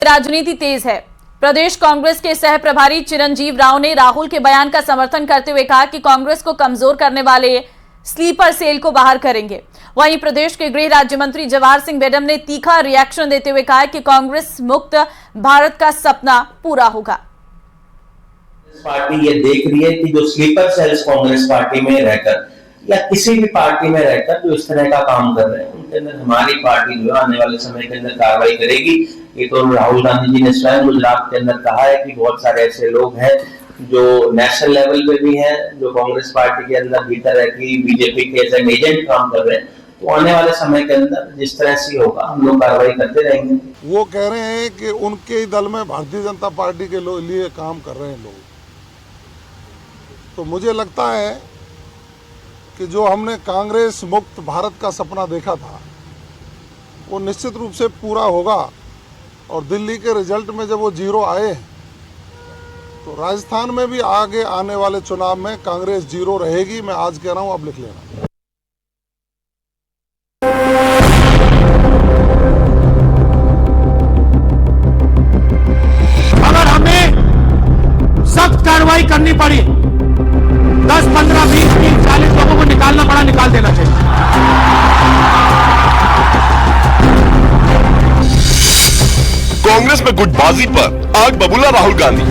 राजनीति तेज है। प्रदेश कांग्रेस के सह प्रभारी चिरंजीव राव ने राहुल के बयान का समर्थन करते हुए कहा कि कांग्रेस को कमजोर करने वाले स्लीपर सेल को बाहर करेंगे। वहीं प्रदेश के गृह राज्य मंत्री जवाहर सिंह बेडम ने तीखा रिएक्शन देते हुए कहा कि कांग्रेस मुक्त भारत का सपना पूरा होगा। पार्टी ये देख रही है कि जो स्लीपर सेल्स कांग्रेस पार्टी में रहकर या किसी भी पार्टी में रहकर जो इस तरह का काम कर रहे हैं, उनके अंदर हमारी पार्टी जो आने वाले समय के अंदर कार्रवाई करेगी। ये तो राहुल गांधी जी ने स्वयं गुजरात के अंदर कहा है कि बहुत सारे ऐसे लोग हैं जो नेशनल लेवल पे भी हैं, जो कांग्रेस पार्टी के अंदर भीतर है कि बीजेपी के एज एजेंट काम कर रहे हैं। तो आने वाले समय के अंदर जिस तरह से होगा हम लोग कार्रवाई करते रहेंगे। वो कह रहे हैं कि उनके दल में भारतीय जनता पार्टी के लिए काम कर रहे हैं लोग, तो मुझे लगता है कि जो हमने कांग्रेस मुक्त भारत का सपना देखा था वो निश्चित रूप से पूरा होगा। और दिल्ली के रिजल्ट में जब वो 0 आए तो राजस्थान में भी आगे आने वाले चुनाव में कांग्रेस 0 रहेगी। मैं आज कह रहा हूं, आप लिख लेना। अगर हमें सख्त कार्रवाई करनी पड़ी, 10, 15, 20, 30, 40 लोगों को निकालना पड़ा, निकाल देना चाहिए। कांग्रेस में गुटबाजी पर आग बबूला राहुल गांधी।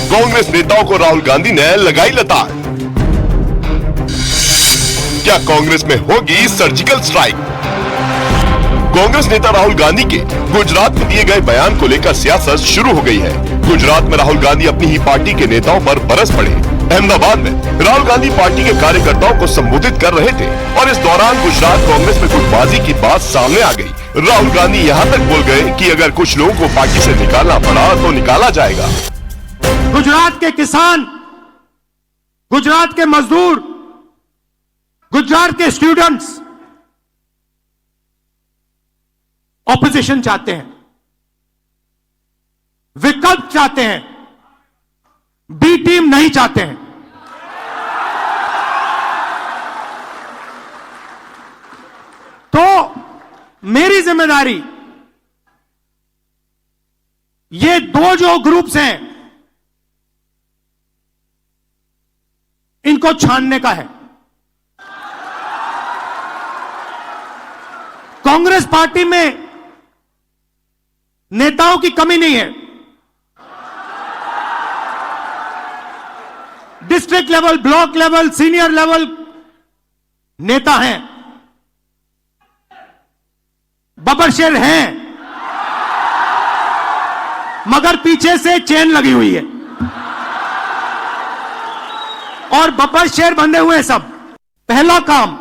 कांग्रेस नेताओं को राहुल गांधी ने लगाई लताड़। क्या कांग्रेस में होगी सर्जिकल स्ट्राइक? कांग्रेस नेता राहुल गांधी के गुजरात में दिए गए बयान को लेकर सियासत शुरू हो गई है। गुजरात में राहुल गांधी अपनी ही पार्टी के नेताओं पर बरस पड़े। अहमदाबाद में राहुल गांधी पार्टी के कार्यकर्ताओं को संबोधित कर रहे थे और इस दौरान गुजरात कांग्रेस में गुटबाजी की बात सामने आ गई। राहुल गांधी यहां तक बोल गए कि अगर कुछ लोगों को पार्टी से निकालना पड़ा तो निकाला जाएगा। गुजरात के किसान, गुजरात के मजदूर, गुजरात के स्टूडेंट्स ऑपोजिशन चाहते हैं, विकल्प चाहते हैं, बी टीम नहीं चाहते हैं। तो मेरी जिम्मेदारी ये दो जो ग्रुप्स हैं इनको छानने का है। कांग्रेस पार्टी में नेताओं की कमी नहीं है। District level, block level, senior level नेता हैं, बबरशेर हैं, मगर पीछे से चेन लगी हुई है और बबरशेर बंधे हुए हैं सब। पहला काम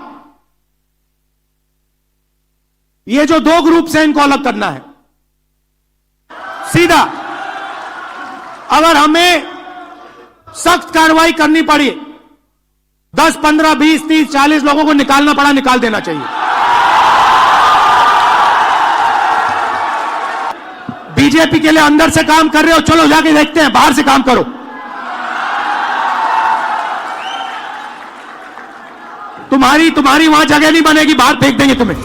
ये जो दो ग्रुप हैं इनको अलग करना है सीधा। अगर हमें सख्त कार्रवाई करनी पड़ी, 10, 15, 20, 30, 40 लोगों को निकालना पड़ा, निकाल देना चाहिए। बीजेपी के लिए अंदर से काम कर रहे हो, चलो जाके देखते हैं, बाहर से काम करो। तुम्हारी वहां जगह नहीं बनेगी, बाहर फेंक देंगे तुम्हें।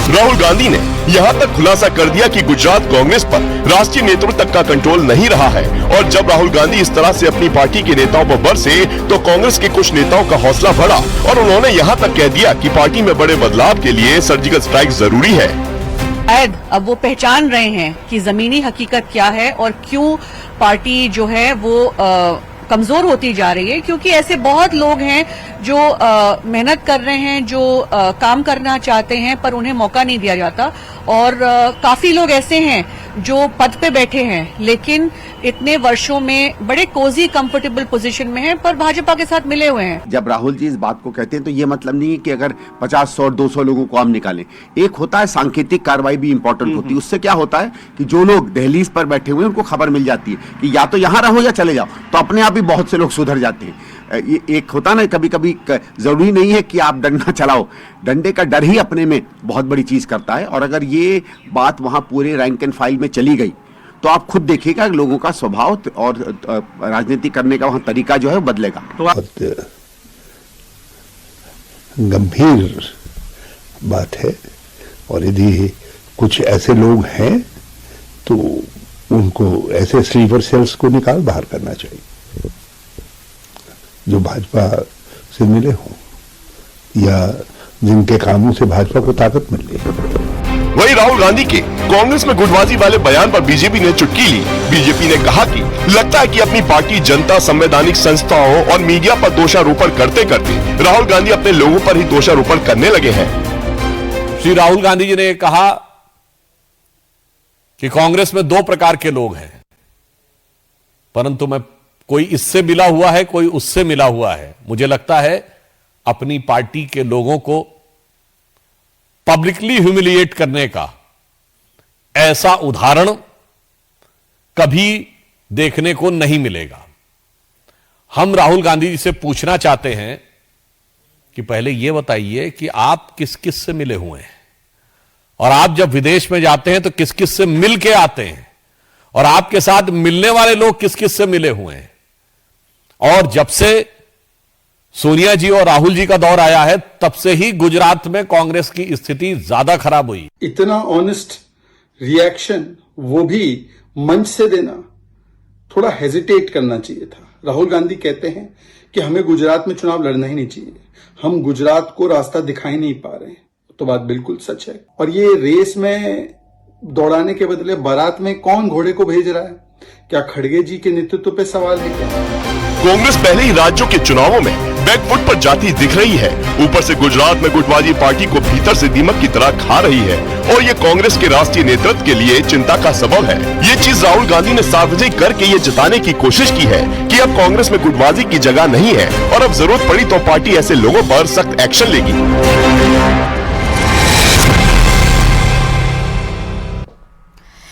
राहुल गांधी ने यहां तक खुलासा कर दिया कि गुजरात कांग्रेस पर राष्ट्रीय नेतृत्व तक का कंट्रोल नहीं रहा है और जब राहुल गांधी इस तरह से अपनी पार्टी के नेताओं पर बरसे तो कांग्रेस के कुछ नेताओं का हौसला बढ़ा और उन्होंने यहां तक कह दिया कि पार्टी में बड़े बदलाव के लिए सर्जिकल स्ट्राइक जरूरी है। अब वो पहचान रहे हैं कि जमीनी हकीकत क्या है और क्यों पार्टी जो है वो कमजोर होती जा रही है, क्योंकि ऐसे बहुत लोग हैं जो मेहनत कर रहे हैं, जो काम करना चाहते हैं पर उन्हें मौका नहीं दिया जाता। और काफी लोग ऐसे हैं जो पद पे बैठे हैं लेकिन इतने वर्षों में बड़े कोजी कंफर्टेबल पोजीशन में हैं पर भाजपा के साथ मिले हुए हैं। जब राहुल जी इस बात को कहते हैं तो ये मतलब नहीं है कि अगर 50, 100, 200 लोगों को हम निकालें। एक होता है सांकेतिक कार्रवाई भी इंपॉर्टेंट होती है। उससे क्या होता है कि जो लोग दहलीज पर बैठे हुए हैं उनको खबर मिल जाती है कि या तो यहां रहो या चले जाओ, तो अपने आप ही बहुत से लोग सुधर जाते हैं। ये एक होता ना, कभी कभी जरूरी नहीं है कि आप डंडा चलाओ, डंडे का डर ही अपने में बहुत बड़ी चीज करता है। और अगर ये बात वहां पूरे रैंक एंड फाइल में चली गई तो आप खुद देखिएगा लोगों का स्वभाव और राजनीति करने का वहां तरीका जो है वो बदलेगा। बहुत गंभीर बात है और यदि कुछ ऐसे लोग हैं तो उनको ऐसे स्लीपर सेल्स को निकाल बाहर करना चाहिए जो भाजपा से मिले हों या जिनके कामों से भाजपा को ताकत मिल रही है। वहीं राहुल गांधी के कांग्रेस में गुटबाजी वाले बयान पर बीजेपी ने चुटकी ली। बीजेपी ने कहा कि लगता है कि अपनी पार्टी जनता, संवैधानिक संस्थाओं और मीडिया पर दोषारोपण करते करते राहुल गांधी अपने लोगों पर ही दोषारोपण करने लगे हैं। श्री राहुल गांधी जी ने कहा कि कांग्रेस में दो प्रकार के लोग हैं, परंतु मैं कोई इससे मिला हुआ है, कोई उससे मिला हुआ है। मुझे लगता है अपनी पार्टी के लोगों को पब्लिकली ह्यूमिलिएट करने का ऐसा उदाहरण कभी देखने को नहीं मिलेगा। हम राहुल गांधी जी से पूछना चाहते हैं कि पहले यह बताइए कि आप किस किस से मिले हुए हैं, और आप जब विदेश में जाते हैं तो किस किस से मिल के आते हैं, और आपके साथ मिलने वाले लोग किस किस से मिले हुए हैं। और जब से सोनिया जी और राहुल जी का दौर आया है तब से ही गुजरात में कांग्रेस की स्थिति ज्यादा खराब हुई। इतना ऑनेस्ट रिएक्शन वो भी मंच से देना, थोड़ा हेजिटेट करना चाहिए था। राहुल गांधी कहते हैं कि हमें गुजरात में चुनाव लड़ना ही नहीं चाहिए, हम गुजरात को रास्ता दिखाई नहीं पा रहे हैं। तो बात बिल्कुल सच है। और ये रेस में दौड़ाने के बदले बारात में कौन घोड़े को भेज रहा है? क्या खड़गे जी के नेतृत्व पे सवाल है क्या? कांग्रेस पहले ही राज्यों के चुनावों में बैकफुट पर जाती दिख रही है। ऊपर से गुजरात में गुटबाजी पार्टी को भीतर से दीमक की तरह खा रही है, और ये कांग्रेस के राष्ट्रीय नेतृत्व के लिए चिंता का सबब है। ये चीज राहुल गांधी ने सार्वजनिक करके ये जताने की कोशिश की है कि अब कांग्रेस में गुटबाजी की जगह नहीं है, और अब जरूरत पड़ी तो पार्टी ऐसे लोगों पर सख्त एक्शन लेगी।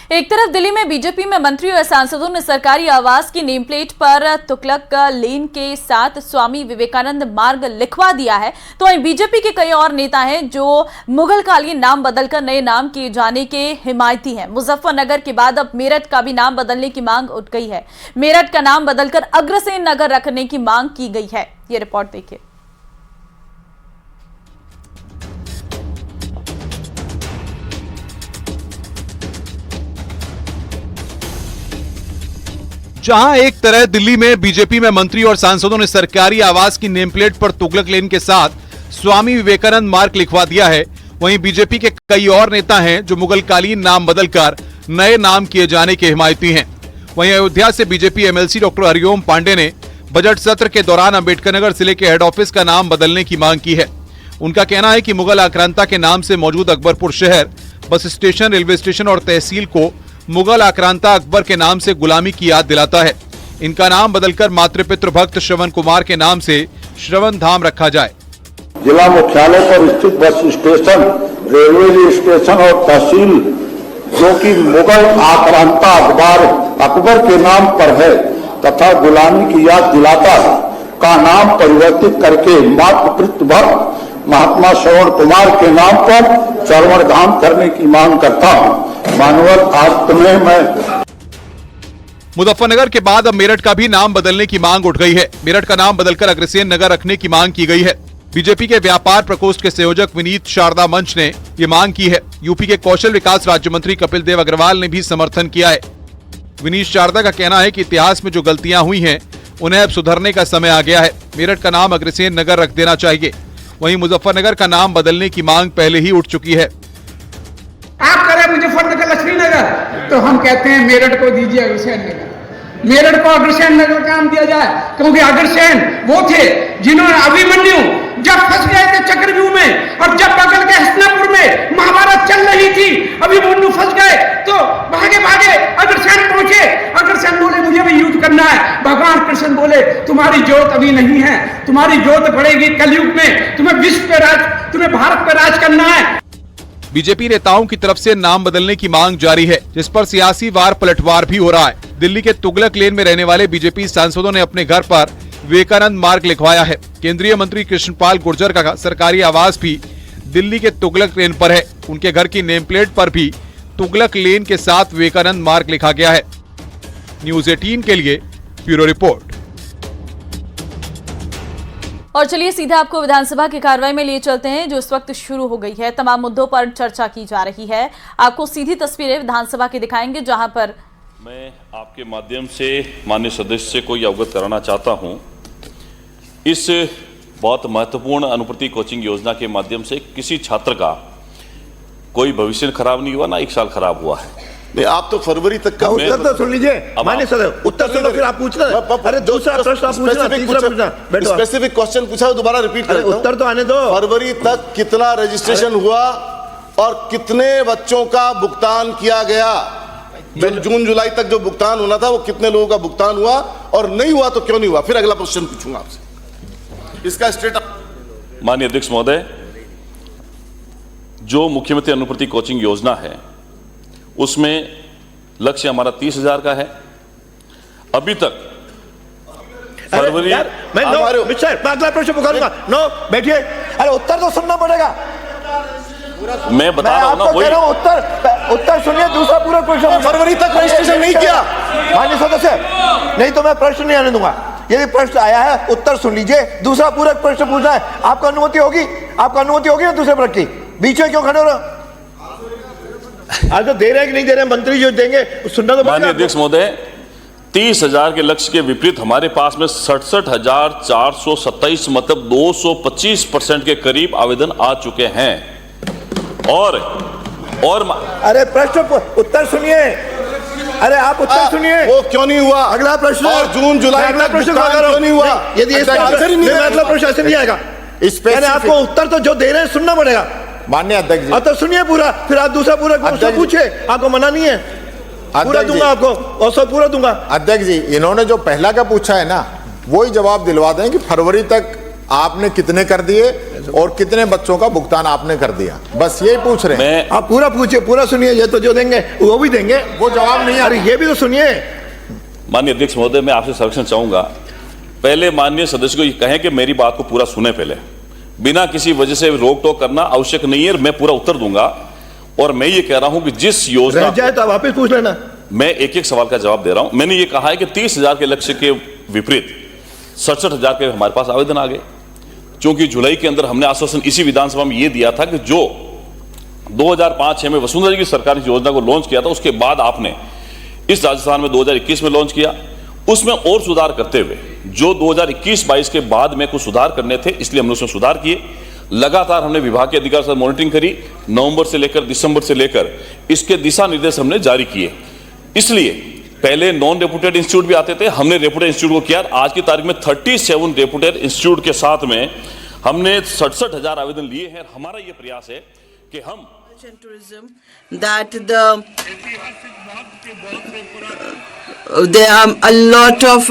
एक तरफ दिल्ली में बीजेपी में मंत्री और सांसदों ने सरकारी आवास की नेम प्लेट पर तुगलक लेन के साथ स्वामी विवेकानंद मार्ग लिखवा दिया है, तो वहीं बीजेपी के कई और नेता हैं जो मुगलकालीन नाम बदलकर नए नाम किए जाने के हिमायती हैं। मुजफ्फरनगर के बाद अब मेरठ का भी नाम बदलने की मांग उठ गई है। मेरठ का नाम बदलकर अग्रसेन नगर रखने की मांग की गई है। ये रिपोर्ट देखिए। जहां एक तरह दिल्ली में बीजेपी में मंत्री और सांसदों ने सरकारी आवास की नेम प्लेट पर तुगलक लेन के साथ स्वामी विवेकानंद मार्ग लिखवा दिया है, वहीं बीजेपी के कई और नेता हैं जो मुगलकालीन नाम बदलकर नए नाम किए जाने के हिमायती हैं। वहीं अयोध्या से BJP MLC doctor Hariom Pandey ने बजट सत्र के दौरान अंबेडकरनगर जिले के हेड ऑफिस का नाम बदलने की मांग की है। उनका कहना है कि मुगल आक्रांता के नाम से मौजूद अकबरपुर शहर, बस स्टेशन, रेलवे स्टेशन और तहसील को मुगल आक्रांता अकबर के नाम से गुलामी की याद दिलाता है। इनका नाम बदलकर मातृपितृ भक्त श्रवण कुमार के नाम से श्रवण धाम रखा जाए। जिला मुख्यालय पर स्थित बस स्टेशन, रेलवे स्टेशन और तहसील जो कि मुगल आक्रांता अकबर के नाम पर है तथा गुलामी की याद दिलाता है, का नाम परिवर्तित करके मातृपितृ भक्त महात्मा श्रवण कुमार के नाम पर श्रवण धाम करने की मांग करता हूँ। मानवत आज तुम्हें मैं। मुजफ्फरनगर के बाद अब मेरठ का भी नाम बदलने की मांग उठ गई है। मेरठ का नाम बदलकर अग्रसेन नगर रखने की मांग की गई है। बीजेपी के व्यापार प्रकोष्ठ के संयोजक विनीत शारदा मंच ने ये मांग की है। यूपी के कौशल विकास राज्य मंत्री कपिल देव अग्रवाल ने भी समर्थन किया है। विनीत शारदा का कहना है कि इतिहास में जो गलतियां हुई हैं उन्हें अब सुधरने का समय आ गया है। मेरठ का नाम अग्रसेन नगर रख देना चाहिए। वहीं मुजफ्फरनगर का नाम बदलने की मांग पहले ही उठ चुकी है। आप करें मुजफ्फरनगर लक्ष्मी नगर, तो हम कहते हैं मेरठ को दीजिए अग्रसेन नगर। मेरठ को अग्रसेन नगर का नाम दिया जाए, क्योंकि अग्रसेन वो थे जिन्होंने अभिमन्यु जब फंस गए थे चक्रव्यूह में, और जब बगल के हस्तिनापुर में महाभारत चल रही थी, अभिमन्यु फंस गए तो भागे भागे अग्रसेन पहुंचे। अग्रसेन बोले मुझे भी युद्ध करना है। भगवान कृष्ण बोले तुम्हारी जोत अभी नहीं है, तुम्हारी जोत बढ़ेगी कलयुग में, तुम्हें विश्व पे राज, तुम्हें भारत पे राज करना है। बीजेपी नेताओं की तरफ से नाम बदलने की मांग जारी है, जिस पर सियासी वार पलटवार भी हो रहा है। दिल्ली के तुगलक लेन में रहने वाले बीजेपी सांसदों ने अपने घर पर विवेकानंद मार्ग लिखवाया है। केंद्रीय मंत्री कृष्णपाल गुर्जर का सरकारी आवास भी दिल्ली के तुगलक लेन पर है। उनके घर की नेम प्लेट पर भी तुगलक लेन के साथ विवेकानंद मार्ग लिखा गया है। न्यूज 18 के लिए ब्यूरो रिपोर्ट। और चलिए सीधे आपको विधानसभा की कार्रवाई में लिए चलते हैं जो इस वक्त शुरू हो गई है। तमाम मुद्दों पर चर्चा की जा रही है। आपको सीधी तस्वीरें विधानसभा की दिखाएंगे जहां पर मैं आपके माध्यम से माननीय सदस्य को यह अवगत कराना चाहता हूं, इस बहुत महत्वपूर्ण अनुप्रति कोचिंग योजना के माध्यम से किसी छात्र का कोई भविष्य खराब नहीं हुआ, ना एक साल खराब हुआ है। नहीं, आप तो फरवरी तक का उत्तर तो सुन लीजिए माननीय सदस्य, उत्तर सुनो फिर आप पूछना। अरे दूसरा प्रश्न आप पूछना, तीसरा पूछना। बैठो, स्पेसिफिक क्वेश्चन पूछा, दोबारा रिपीट करें। उत्तर तो आने दो। फरवरी तक कितना रजिस्ट्रेशन हुआ और कितने बच्चों का भुगतान किया गया? जून जुलाई तक जो भुगतान होना था वो कितने लोगों का भुगतान हुआ, और नहीं हुआ तो क्यों नहीं हुआ? फिर अगला क्वेश्चन पूछूंगा आपसे, इसका स्टेटस। माननीय अध्यक्ष महोदय, जो मुख्यमंत्री अनुप्रति कोचिंग योजना है उसमें लक्ष्य हमारा 30,000 का है। अभी तक फरवरी मैं अगला प्रश्न पुकारूंगा। नो बैठिए, अरे उत्तर तो सुनना पड़ेगा। मैं बता रहा हूं ना, वही उत्तर सुनिए। दूसरा पूरा प्रश्न, फरवरी तक रजिस्ट्रेशन नहीं किया माननीय सदस्य, नहीं तो मैं प्रश्न नहीं आने दूंगा। यदि प्रश्न आया है उत्तर सुन लीजिए, दूसरा पूरा प्रश्न पूछना है। आपको अनुमति होगी, आपको अनुमति होगी ना दूसरे प्रश्न की? बीच में क्यों खड़े हो रहे? आज तो दे रहे हैं कि नहीं दे रहे हैं, मंत्री जो देंगे सुनना तो। माननीय अध्यक्ष महोदय, 30,000 के लक्ष्य के विपरीत हमारे पास में 67,427 मतलब 225% के करीब आवेदन आ चुके हैं। और अरे प्रश्न उत्तर सुनिए। अरे आप उत्तर सुनिए। वो क्यों नहीं हुआ? अगला प्रश्न। और जून जुलाई अगला प्रश्न क्यों नहीं हुआ? यदि अगला प्रश्न ऐसे नहीं आएगा, मैंने आपको उत्तर तो जो दे रहे हैं सुनना पड़ेगा। माननीय अध्यक्ष जी, तो सुनिए पूरा, फिर आप दूसरा पूरा क्वेश्चन पूछिए। आपको मना नहीं है, पूरा दूंगा आपको, और सब पूरा दूंगा। अध्यक्ष जी, इन्होंने जो पहला का पूछा है ना, वही जवाब दिलवा दें कि फरवरी तक आपने कितने कर दिए और कितने बच्चों का भुगतान आपने कर दिया, बस यही पूछ रहे हैं। आप पूरा पूछिए, पूरा सुनिए। ये तो जो देंगे वो भी देंगे, वो जवाब नहीं। अरे ये भी तो सुनिए। माननीय अध्यक्ष महोदय, मैं आपसे संरक्षण चाहूंगा, पहले माननीय सदस्य को ये कहें कि मेरी बात को पूरा सुने, पहले बिना किसी वजह से रोक टोक करना आवश्यक नहीं है। मैं पूरा उत्तर दूंगा, और मैं ये कह रहा हूं कि जिस योजना जाए तो वापस पूछ लेना। मैं एक एक सवाल का जवाब दे रहा हूं। मैंने ये कहा है कि 30,000 के लक्ष्य के विपरीत 67,000 के हमारे पास आवेदन आ गए, क्योंकि जुलाई के अंदर हमने आश्वासन इसी विधानसभा में यह दिया था कि जो 2005-6 में वसुंधरा जी की सरकार इस योजना को लॉन्च किया था, उसके बाद आपने इस राजस्थान में 2021 में लॉन्च किया, उसमें और सुधार करते हुए जो 2021-22 के बाद में कुछ सुधार करने थे, इसलिए हमने उसमें सुधार किए। लगातार हमने विभाग के अधिकारियों से मॉनिटरिंग करी, नवंबर से लेकर दिसंबर से लेकर इसके दिशा निर्देश हमने जारी किए। इसलिए पहले नॉन रेपुटेड इंस्टीट्यूट भी आते थे, हमने रेपुटेड इंस्टीट्यूट को किया। आज की तारीख में 37 रेपुटेड इंस्टीट्यूट के साथ में हमने 67,000 आवेदन लिए हैं। हमारा यह प्रयास है कि हम there are a lot of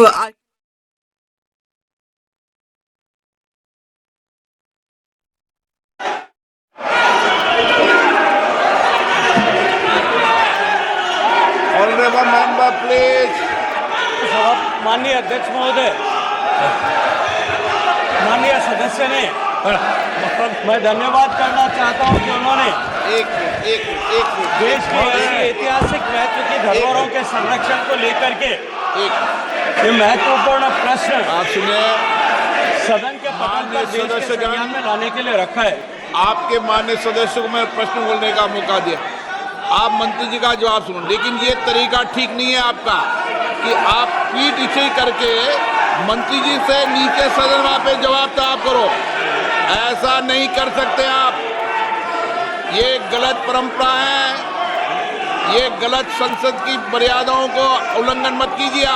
Honorable member, please. माननीय अध्यक्ष महोदय, माननीय सदस्य ने मैं धन्यवाद करना चाहता हूं कि उन्होंने देश के ऐतिहासिक महत्व की धरोहरों के संरक्षण को लेकर के ये महत्वपूर्ण प्रश्न आप सुनिए, सदन के पटल पर देश के संज्ञान में लाने के लिए रखा है। आपके माननीय सदस्य को मैं प्रश्न बोलने का मौका दिया, आप मंत्री जी का जवाब सुनो, लेकिन ये तरीका ठीक नहीं है आपका कि आप पीठ इसे करके मंत्री जी से नीचे सदन वापस जवाब तलब करो। ऐसा नहीं कर सकते आप, ये गलत परंपरा है, ये गलत संसद की मर्यादाओं को उल्लंघन मत कीजिए।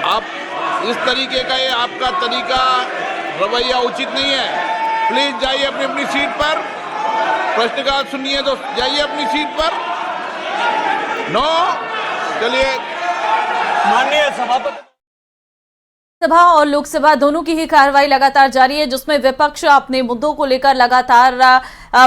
आप इस तरीके का, ये आपका तरीका रवैया उचित नहीं है। प्लीज जाइए अपनी अपनी सीट पर, प्रश्नकाल सुनिए तो जाइए अपनी सीट पर। नो, चलिए। माननीय सभापति, सभा और लोकसभा दोनों की ही कार्रवाई लगातार जारी है, जिसमें विपक्ष अपने मुद्दों को लेकर लगातार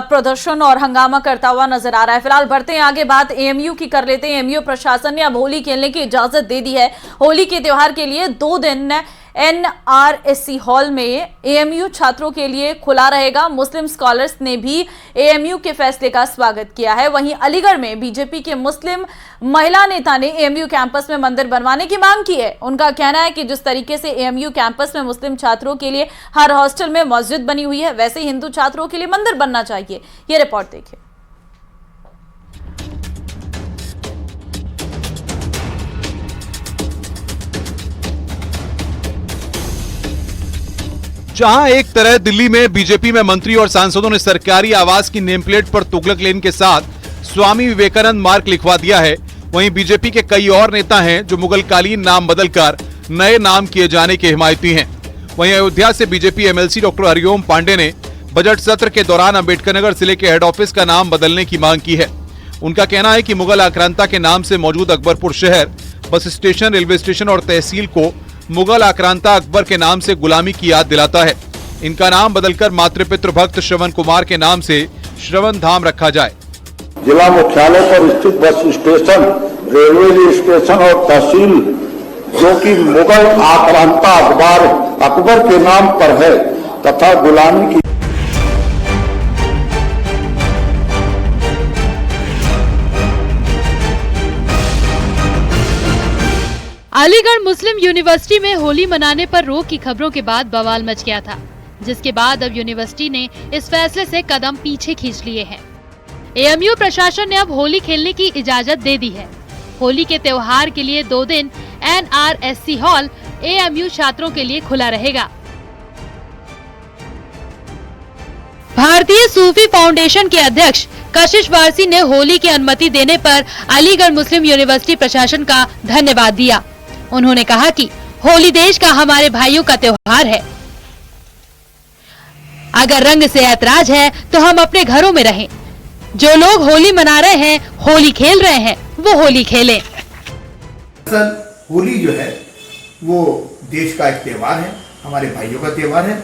प्रदर्शन और हंगामा करता हुआ नजर आ रहा है। फिलहाल बढ़ते हैं आगे, बात एएमयू की कर लेते हैं। एएमयू प्रशासन ने अब होली खेलने की इजाजत दे दी है। होली के त्योहार के लिए 2 दिन NRSC हॉल में AMU छात्रों के लिए खुला रहेगा। मुस्लिम स्कॉलर्स ने भी AMU के फैसले का स्वागत किया है। वहीं अलीगढ़ में बीजेपी के मुस्लिम महिला नेता ने AMU कैंपस में मंदिर बनवाने की मांग की है। उनका कहना है कि जिस तरीके से AMU कैंपस में मुस्लिम छात्रों के लिए हर हॉस्टल में मस्जिद बनी हुई है, वैसे ही हिंदू छात्रों के लिए मंदिर बनना चाहिए। ये रिपोर्ट देखिए। जहां एक तरह दिल्ली में बीजेपी में मंत्री और सांसदों ने सरकारी आवास की नेम प्लेट पर तुगलक लेन के साथ स्वामी विवेकानंद मार्ग लिखवा दिया है, वहीं बीजेपी के कई और नेता हैं जो मुगलकालीन नाम बदलकर नए नाम किए जाने के हिमायती हैं। वहीं अयोध्या से BJP MLC doctor Hariom Pandey ने बजट सत्र के दौरान अंबेडकरनगर जिले के हेड ऑफिस का नाम बदलने की मांग की है। उनका कहना है कि मुगल आक्रांता के नाम से मौजूद अकबरपुर शहर, बस स्टेशन, रेलवे स्टेशन और तहसील को मुगल आक्रांता अकबर के नाम से गुलामी की याद दिलाता है। इनका नाम बदलकर मातृपितृ भक्त श्रवण कुमार के नाम से श्रवण धाम रखा जाए। जिला मुख्यालय पर स्थित बस स्टेशन, रेलवे स्टेशन और तहसील जो कि मुगल आक्रांता अकबर के नाम पर है तथा गुलामी की अलीगढ़ मुस्लिम यूनिवर्सिटी में होली मनाने पर रोक की खबरों के बाद बवाल मच गया था, जिसके बाद अब यूनिवर्सिटी ने इस फैसले से कदम पीछे खींच लिए हैं। AMU प्रशासन ने अब होली खेलने की इजाजत दे दी है। होली के त्योहार के लिए 2 दिन NRSC हॉल AMU छात्रों के लिए खुला रहेगा। भारतीय सूफी फाउंडेशन के अध्यक्ष कशिश वारसी ने होली की अनुमति देने पर अलीगढ़ मुस्लिम यूनिवर्सिटी प्रशासन का धन्यवाद दिया। उन्होंने कहा कि होली देश का हमारे भाइयों का त्योहार है। अगर रंग से ऐतराज है तो हम अपने घरों में रहें। जो लोग होली मना रहे हैं, होली खेल रहे हैं, वो होली खेलें। होली जो है वो देश का एक त्योहार है, हमारे भाइयों का त्योहार है।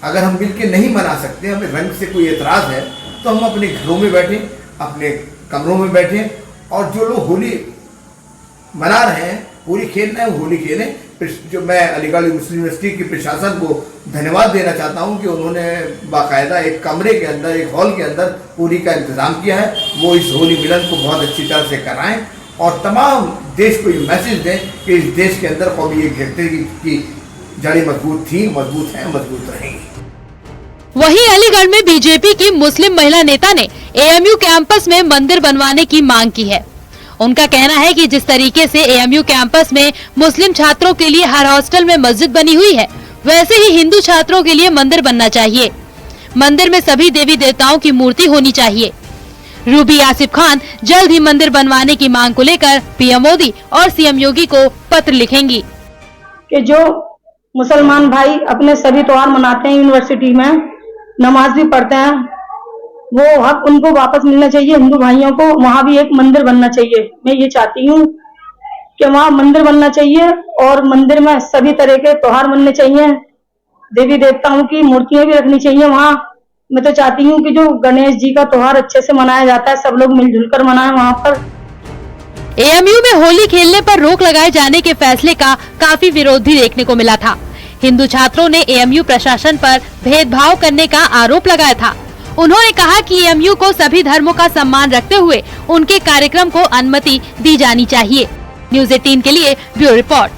अगर हम मिलकर नहीं मना सकते, हमें रंग से कोई एतराज है, तो हम अपने घरों में बैठें, अपने कमरों में बैठें, और जो लोग होली मना रहे हैं, होली खेल रहे हैं, होली खेलें। जो मैं अलीगढ़ मुस्लिम यूनिवर्सिटी के प्रशासन को धन्यवाद देना चाहता हूं कि उन्होंने बाकायदा एक कमरे के अंदर, एक हॉल के अंदर होली का इंतजाम किया है। वो इस होली मिलन को बहुत अच्छी तरह से कराएं और तमाम देश को ये मैसेज दें कि इस देश के अंदर कौमी एकता की जड़ें मजबूत थी, मजबूत हैं, मजबूत रहेंगी। वहीं अलीगढ़ में बीजेपी की मुस्लिम महिला नेता ने AMU कैंपस में मंदिर बनवाने की मांग की है। उनका कहना है कि जिस तरीके से AMU कैंपस में मुस्लिम छात्रों के लिए हर हॉस्टल में मस्जिद बनी हुई है, वैसे ही हिंदू छात्रों के लिए मंदिर बनना चाहिए। मंदिर में सभी देवी देवताओं की मूर्ति होनी चाहिए। रूबी आसिफ खान जल्द ही मंदिर बनवाने की मांग को लेकर PM मोदी और CM योगी को पत्र लिखेंगी। कि जो मुसलमान भाई अपने सभी त्योहार मनाते हैं, यूनिवर्सिटी में नमाज भी पढ़ते हैं, वो हक उनको वापस मिलना चाहिए। हिंदू भाइयों को वहाँ भी एक मंदिर बनना चाहिए। मैं ये चाहती हूँ कि वहाँ मंदिर बनना चाहिए और मंदिर में सभी तरह के त्योहार मनने चाहिए। देवी देवताओं की मूर्तियां भी रखनी चाहिए वहाँ। मैं तो चाहती हूँ कि जो गणेश जी का त्योहार अच्छे से मनाया जाता है, सब लोग मिलजुल कर मनाएं वहाँ पर। AMU में होली खेलने पर रोक लगाए जाने के फैसले का काफी विरोध भी देखने को मिला था। हिंदू छात्रों ने AMU प्रशासन पर भेदभाव करने का आरोप लगाया था। उन्होंने कहा कि AMU को सभी धर्मों का सम्मान रखते हुए उनके कार्यक्रम को अनुमति दी जानी चाहिए। न्यूज़ 18 के लिए ब्यूरो रिपोर्ट।